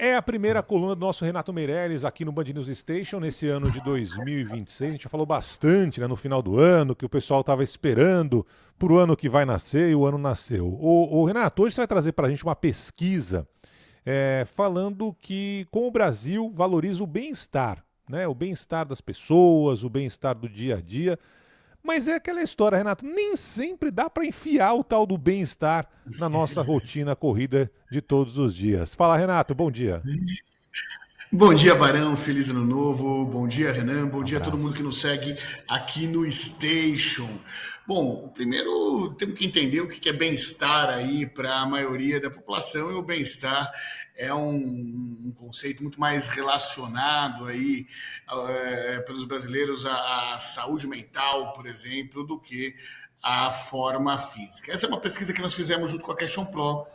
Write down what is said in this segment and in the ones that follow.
É a primeira coluna do nosso Renato Meirelles aqui no Band News Station nesse ano de 2026. A gente já falou bastante, né, no final do ano, que o pessoal estava esperando para o ano que vai nascer e o ano nasceu. O Renato, hoje você vai trazer para a gente uma pesquisa falando que como o Brasil valoriza o bem-estar, né, o bem-estar das pessoas, o bem-estar do dia a dia. Mas é aquela história, Renato, nem sempre dá para enfiar o tal do bem-estar na nossa rotina corrida de todos os dias. Fala, Renato, bom dia. Bom dia, Barão. Feliz ano novo. Bom dia, Renan. Bom dia a todo mundo Abraço. que nos segue aqui no Station. Bom, primeiro temos que entender o que é bem-estar aí para a maioria da população, e o bem-estar é um conceito muito mais relacionado aí pelos brasileiros à saúde mental, por exemplo, do que a forma física. Essa é uma pesquisa que nós fizemos junto com a Question Pro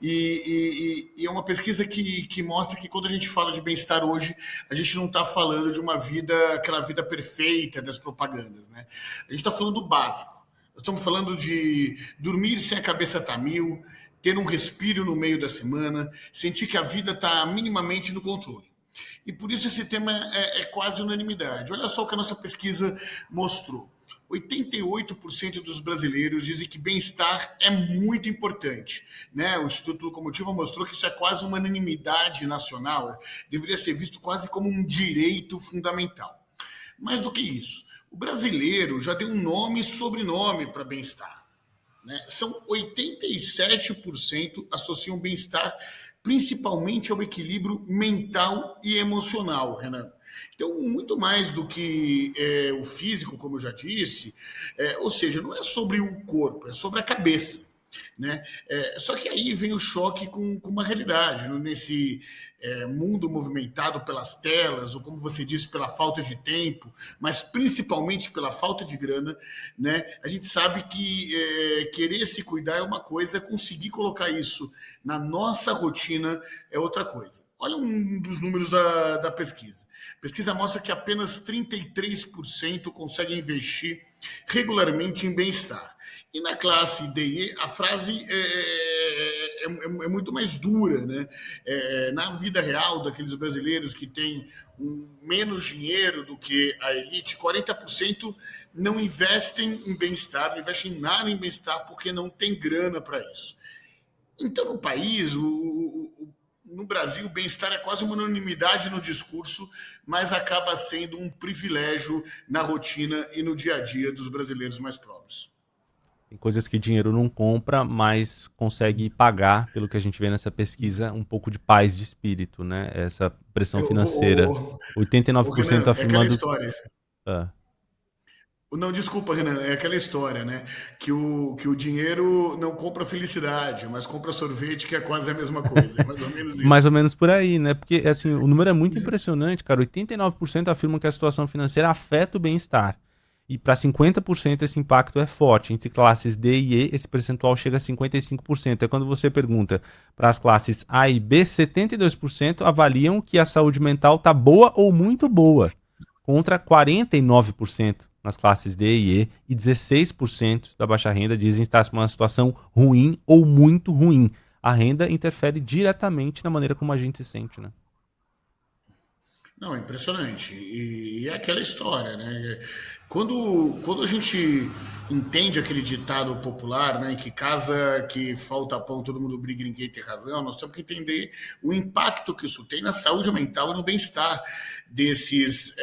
e é uma pesquisa que mostra que quando a gente fala de bem-estar hoje, a gente não está falando de uma vida, aquela vida perfeita das propagandas, né? A gente está falando do básico. Nós estamos falando de dormir sem a cabeça estar mil, ter um respiro no meio da semana, sentir que a vida está minimamente no controle. E por isso esse tema é quase unanimidade. Olha só o que a nossa pesquisa mostrou. 88% dos brasileiros dizem que bem-estar é muito importante, né? O Instituto Locomotiva mostrou que isso é quase uma unanimidade nacional, deveria ser visto quase como um direito fundamental. Mais do que isso, o brasileiro já deu um nome e sobrenome para bem-estar, né? São 87% associam bem-estar principalmente ao equilíbrio mental e emocional, Renan. Então, muito mais do que o físico, como eu já disse, ou seja, não é sobre o corpo, é sobre a cabeça. Né? Só que aí vem o choque com uma realidade, né? Nesse mundo movimentado pelas telas, ou como você disse, pela falta de tempo, mas principalmente pela falta de grana, né? A gente sabe que querer se cuidar é uma coisa, conseguir colocar isso na nossa rotina é outra coisa. Olha um dos números da pesquisa. A pesquisa mostra que apenas 33% conseguem investir regularmente em bem-estar. E na classe D e E, a frase é muito mais dura, né? Na vida real daqueles brasileiros que têm menos dinheiro do que a elite, 40% não investem em bem-estar, não investem nada em bem-estar porque não tem grana para isso. Então, no país, no Brasil, o bem-estar é quase uma unanimidade no discurso, mas acaba sendo um privilégio na rotina e no dia a dia dos brasileiros mais pobres. Tem coisas que dinheiro não compra, mas consegue pagar, pelo que a gente vê nessa pesquisa, um pouco de paz de espírito, né? Essa pressão Eu financeira. vou, 89% Renan, é aquela afirmando. história. Ah, Não, desculpa, Renan, é aquela história, né? Que o dinheiro não compra felicidade, mas compra sorvete, que é quase a mesma coisa. É mais ou menos mais ou isso. menos por aí, né? Porque, assim, o número é muito impressionante, cara. 89% afirmam que a situação financeira afeta o bem-estar. E para 50% esse impacto é forte. Entre classes D e E, esse percentual chega a 55%. É quando você pergunta para as classes A e B, 72% avaliam que a saúde mental está boa ou muito boa, contra 49% nas classes D e E, e 16% da baixa renda dizem estar em uma situação ruim ou muito ruim. A renda interfere diretamente na maneira como a gente se sente, né? Não, é impressionante. E é aquela história, né? Quando a gente entende aquele ditado popular, né, que casa que falta pão, todo mundo briga e ninguém tem razão, nós temos que entender o impacto que isso tem na saúde mental e no bem-estar desses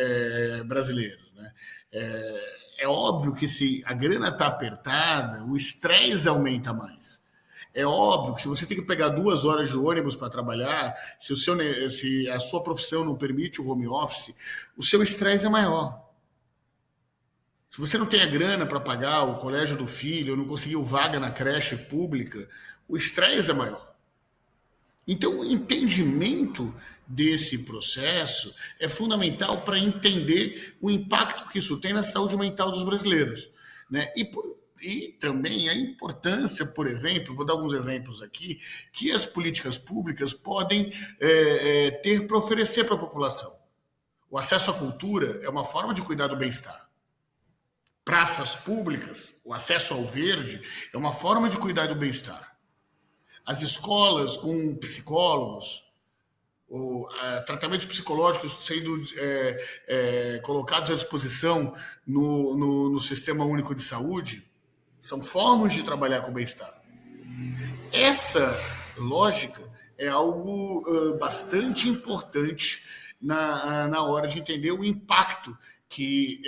brasileiros, né? É óbvio que se a grana está apertada, o estresse aumenta mais. É óbvio que se você tem que pegar 2 horas de ônibus para trabalhar, se a sua profissão não permite o home office, o seu estresse é maior. Se você não tem a grana para pagar o colégio do filho, ou não conseguiu vaga na creche pública, o estresse é maior. Então, o entendimento desse processo é fundamental para entender o impacto que isso tem na saúde mental dos brasileiros, né? E também a importância, por exemplo, vou dar alguns exemplos aqui, que as políticas públicas podem ter para oferecer para a população. O acesso à cultura é uma forma de cuidar do bem-estar. Praças públicas, o acesso ao verde é uma forma de cuidar do bem-estar. As escolas com psicólogos, tratamentos psicológicos sendo colocados à disposição no Sistema Único de Saúde, são formas de trabalhar com o bem-estar. Essa lógica é algo bastante importante na hora de entender o impacto que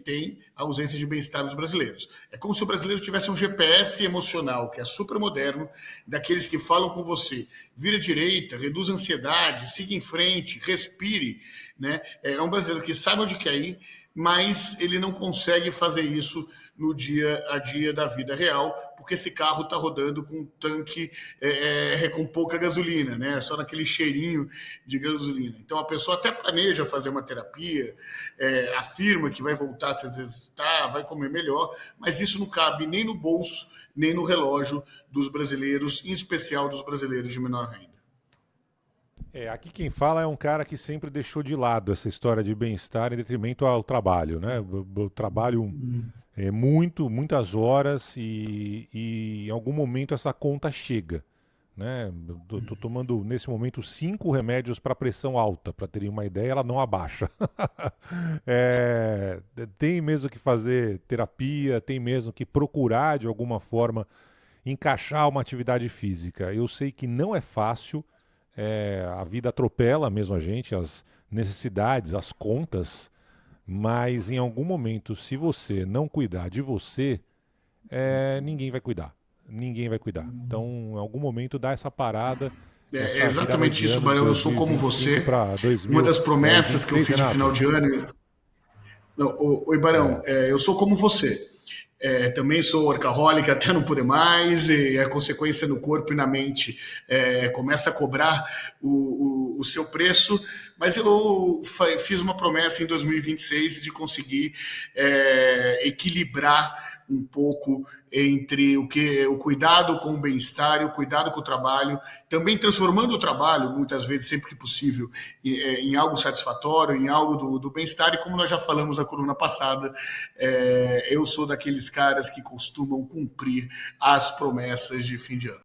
tem a ausência de bem-estar dos brasileiros. É como se o brasileiro tivesse um GPS emocional, que é super moderno, daqueles que falam com você, vira direita, reduz a ansiedade, siga em frente, respire. Né? É um brasileiro que sabe onde quer ir, mas ele não consegue fazer isso no dia a dia da vida real, porque esse carro está rodando com um tanque com pouca gasolina, né? Só naquele cheirinho de gasolina. Então a pessoa até planeja fazer uma terapia, afirma que vai voltar a se exercitar, vai comer melhor, mas isso não cabe nem no bolso, nem no relógio dos brasileiros, em especial dos brasileiros de menor renda. Aqui quem fala é um cara que sempre deixou de lado essa história de bem-estar em detrimento ao trabalho, né? Eu trabalho muitas horas e em algum momento essa conta chega, né? Tô tomando nesse momento 5 remédios para pressão alta, para terem uma ideia, ela não abaixa. Tem mesmo que fazer terapia, tem mesmo que procurar de alguma forma encaixar uma atividade física. Eu sei que não é fácil. A vida atropela mesmo a gente, as necessidades, as contas, mas em algum momento, se você não cuidar de você, ninguém vai cuidar. Ninguém vai cuidar. Então, em algum momento, dá essa parada. É exatamente isso, Barão. Eu sou como você. 2000, uma das promessas que eu fiz de final de ano. Oi, Barão. Eu sou como você. Também sou workaholic até não poder mais, e a consequência no corpo e na mente começa a cobrar o seu preço, mas eu fiz uma promessa em 2026 de conseguir equilibrar um pouco entre o cuidado com o bem-estar e o cuidado com o trabalho, também transformando o trabalho, muitas vezes, sempre que possível, em algo satisfatório, em algo do bem-estar, e como nós já falamos na coluna passada, eu sou daqueles caras que costumam cumprir as promessas de fim de ano.